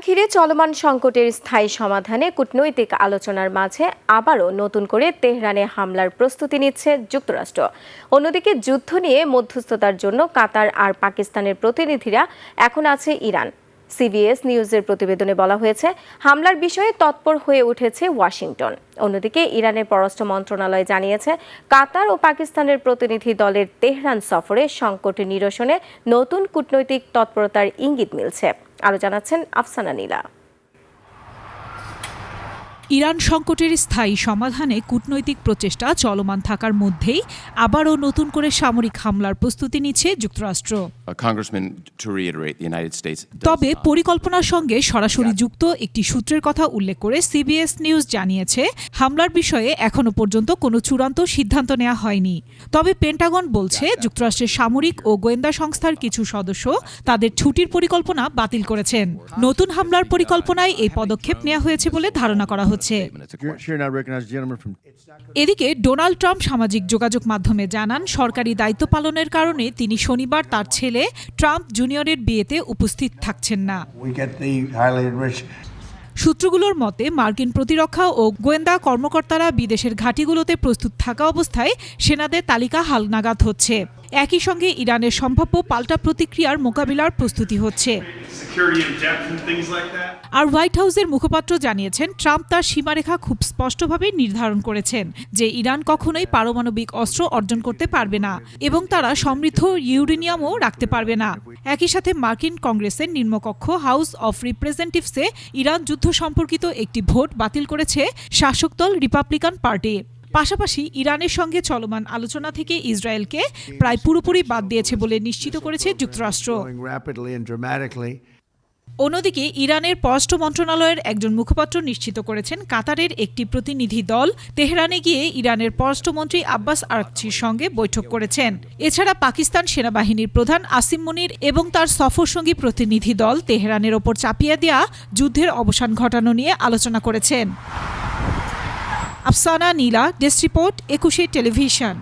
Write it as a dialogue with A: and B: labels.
A: ঘিরে চলমান সংকটের স্থায়ী সমাধানে কূটনৈতিক আলোচনার মাঝে আবারও নতুন করে তেহরানে হামলার প্রস্তুতি নিচ্ছে যুক্তরাষ্ট্র। অন্যদিকে যুদ্ধ নিয়ে মধ্যস্থতার জন্য কাতার আর পাকিস্তানের প্রতিনিধিরা এখন আছে ইরান। সিবিএস নিউজের প্রতিবেদনে বলা হয়েছে, হামলার বিষয়ে তৎপর হয়ে উঠেছে ওয়াশিংটন। অন্যদিকে ইরানের পররাষ্ট্র মন্ত্রণালয় জানিয়েছে, কাতার ও পাকিস্তানের প্রতিনিধি দলের তেহরান সফরে সংকট নিরসনে নতুন কূটনৈতিক তৎপরতার ইঙ্গিত মিলছে। আরও জানাচ্ছেন আফসানা নীলা।
B: ইরান সংকটের স্থায়ী সমাধানে কূটনৈতিক প্রচেষ্টা চলমান থাকার মধ্যেই আবারও নতুন করে সামরিক হামলার প্রস্তুতি নিচ্ছে যুক্তরাষ্ট্র। তবে পরিকল্পনার সঙ্গে সরাসরি যুক্ত একটি সূত্রের কথা উল্লেখ করে সিবিএস নিউজ জানিয়েছে, হামলার বিষয়ে এখনো পর্যন্ত কোনো চূড়ান্ত সিদ্ধান্ত নেওয়া হয়নি। তবে পেন্টাগন বলছে, যুক্তরাষ্ট্রের সামরিক ও গোয়েন্দা সংস্থার কিছু সদস্য তাদের ছুটির পরিকল্পনা বাতিল করেছেন। নতুন হামলার পরিকল্পনায় এই পদক্ষেপ নেওয়া হয়েছে বলে ধারণা করা হচ্ছে। এদিকে ডোনাল্ড ট্রাম্প সামাজিক যোগাযোগ মাধ্যমে জানান, সরকারি দায়িত্ব পালনের কারণে তিনি শনিবার তার ছেলে ট্রাম্প জুনিয়রের বিয়েতে উপস্থিত থাকছেন না। সূত্রগুলোর মতে, মার্কিন প্রতিরক্ষা ও গোয়েন্দা কর্মকর্তারা বিদেশের ঘাঁটিগুলোতে প্রস্তুত থাকা অবস্থায় সেনাদের তালিকা হালনাগাদ হচ্ছে। একই সঙ্গে ইরানের সম্ভাব্য পাল্টা প্রতিক্রিয়ার মোকাবিলার প্রস্তুতি হচ্ছে। আর হোয়াইট হাউসের মুখপাত্র জানিয়েছেন, ট্রাম্প তার সীমারেখা খুব স্পষ্টভাবে নির্ধারণ করেছেন যে ইরান কখনোই পারমাণবিক অস্ত্র অর্জন করতে পারবে না এবং তারা সমৃদ্ধ ইউরেনিয়ামও রাখতে পারবে না। একই সাথে মার্কিন কংগ্রেসের নিম্নকক্ষ হাউস অফ রিপ্রেজেন্টেটিভসে ইরান যুদ্ধ সম্পর্কিত একটি ভোট বাতিল করেছে শাসক দল রিপাবলিকান পার্টি। পাশাপাশি ইরানের সঙ্গে চলমান আলোচনা থেকে ইসরায়েলকে প্রায় পুরোপুরি বাদ দিয়েছে বলে নিশ্চিত করেছে যুক্তরাষ্ট্র। অন্যদিকে ইরানের পররাষ্ট্র মন্ত্রণালয়ের একজন মুখপাত্র নিশ্চিত করেছেন, কাতারের একটি প্রতিনিধি দল তেহরানে গিয়ে ইরানের পররাষ্ট্রমন্ত্রী আব্বাস আরাকচির সঙ্গে বৈঠক করেছেন। এছাড়া পাকিস্তান সেনাবাহিনীর প্রধান আসিম মুনির এবং তার সফরসঙ্গী প্রতিনিধি দল তেহরানের ওপর চাপিয়ে দেওয়া যুদ্ধের অবসান ঘটানো নিয়ে আলোচনা করেছেন। আফসানা নীলা, ডেস্ক রিপোর্ট, 21 টেলিভিশন।